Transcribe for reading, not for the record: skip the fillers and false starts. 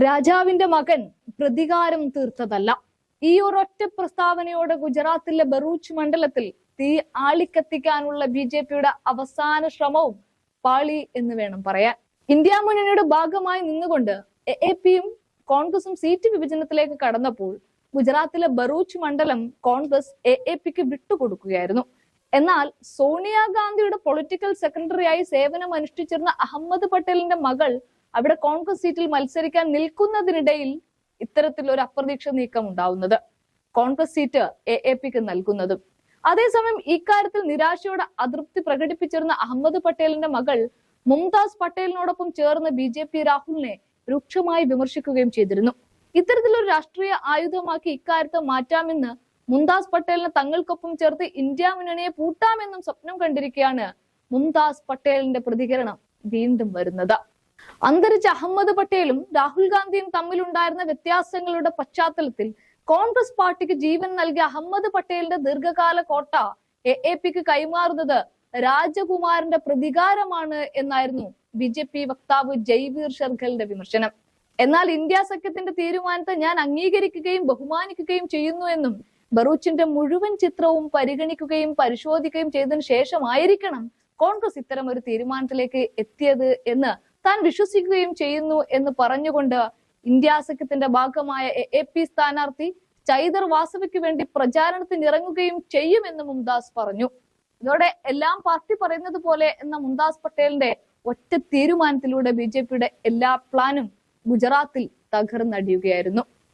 രാജാവിന്റെ മകൻ പ്രതികാരം തീർത്തതല്ല. ഈ ഒരൊറ്റ പ്രസ്താവനയോടെ ഗുജറാത്തിലെ ബറൂച്ച് മണ്ഡലത്തിൽ തീ ആളിക്കത്തിക്കാനുള്ള ബി.ജെ.പിയുടെ അവസാന ശ്രമവും പാളി എന്ന് വേണം പറയാൻ. ഇന്ത്യ മുന്നണിയുടെ ഭാഗമായി നിന്നുകൊണ്ട് എ.പി.യും കോൺഗ്രസും സീറ്റ് വിഭജനത്തിലേക്ക് കടന്നപ്പോൾ ഗുജറാത്തിലെ ബറൂച്ച് മണ്ഡലം കോൺഗ്രസ് എ.പി.ക്ക് വിട്ടുകൊടുക്കുകയായിരുന്നു. എന്നാൽ സോണിയാഗാന്ധിയുടെ പൊളിറ്റിക്കൽ സെക്രട്ടറിയായി സേവനം അനുഷ്ഠിച്ചിരുന്ന അഹമ്മദ് പട്ടേലിന്റെ മകൾ അവിടെ കോൺഗ്രസ് സീറ്റിൽ മത്സരിക്കാൻ നിൽക്കുന്നതിനിടയിൽ ഇത്തരത്തിലൊരു അപ്രതീക്ഷിത നീക്കം ഉണ്ടാവുന്നത്, കോൺഗ്രസ് സീറ്റ് എ.പി.ക്ക് നൽകുന്നതും. അതേസമയം ഇക്കാര്യത്തിൽ നിരാശയോടെ അതൃപ്തി പ്രകടിപ്പിച്ചിരുന്ന അഹമ്മദ് പട്ടേലിന്റെ മകൾ മുംതാസ് പട്ടേലിനോടൊപ്പം ചേർന്ന് ബി.ജെ.പി രാഹുലിനെ രൂക്ഷമായി വിമർശിക്കുകയും ചെയ്തിരുന്നു. ഇത്തരത്തിലൊരു രാഷ്ട്രീയ ആയുധമാക്കി ഇക്കാര്യത്തെ മാറ്റാമെന്ന് മുംതാസ് പട്ടേലിനെ തങ്ങൾക്കൊപ്പം ചേർത്ത് ഇന്ത്യ മുന്നണിയെ പൂട്ടാമെന്നും സ്വപ്നം കണ്ടിരിക്കുകയാണ് മുംതാസ് പട്ടേലിന്റെ പ്രതികരണം വീണ്ടും വരുന്നത്. അന്തരിച്ച അഹമ്മദ് പട്ടേലും രാഹുൽ ഗാന്ധിയും തമ്മിലുണ്ടായിരുന്ന വ്യത്യാസങ്ങളുടെ പശ്ചാത്തലത്തിൽ കോൺഗ്രസ് പാർട്ടിക്ക് ജീവൻ നൽകിയ അഹമ്മദ് പട്ടേലിന്റെ ദീർഘകാല കോട്ട എ.പി.ക്ക് കൈമാറുന്നത് രാജകുമാരന്റെ പ്രതികാരമാണ് എന്നായിരുന്നു ബി.ജെ.പി വക്താവ് ജയ്വീർ ഷെർഗലിന്റെ വിമർശനം. എന്നാൽ ഇന്ത്യ സഖ്യത്തിന്റെ തീരുമാനത്തെ ഞാൻ അംഗീകരിക്കുകയും ബഹുമാനിക്കുകയും ചെയ്യുന്നു എന്നും ബറൂച്ചിന്റെ മുഴുവൻ ചിത്രവും പരിഗണിക്കുകയും പരിശോധിക്കുകയും ചെയ്തതിനു ശേഷമായിരിക്കണം കോൺഗ്രസ് ഇത്തരം ഒരു തീരുമാനത്തിലേക്ക് എത്തിയത് എന്ന് താൻ വിശ്വസിക്കുകയും ചെയ്യുന്നു എന്ന് പറഞ്ഞുകൊണ്ട് ഇന്ത്യ സഖ്യത്തിന്റെ ഭാഗമായ എ.പി സ്ഥാനാർത്ഥി ചൈതർ വാസവയ്ക്ക് വേണ്ടി പ്രചാരണത്തിന് ഇറങ്ങുകയും ചെയ്യുമെന്ന് മുംതാസ് പറഞ്ഞു. ഇതോടെ എല്ലാം പാർട്ടി പറയുന്നത് പോലെ എന്ന മുംതാസ് പട്ടേലിന്റെ ഒറ്റ തീരുമാനത്തിലൂടെ ബി.ജെ.പിയുടെ എല്ലാ പ്ലാനും ഗുജറാത്തിൽ തകർന്നടിയുകയായിരുന്നു.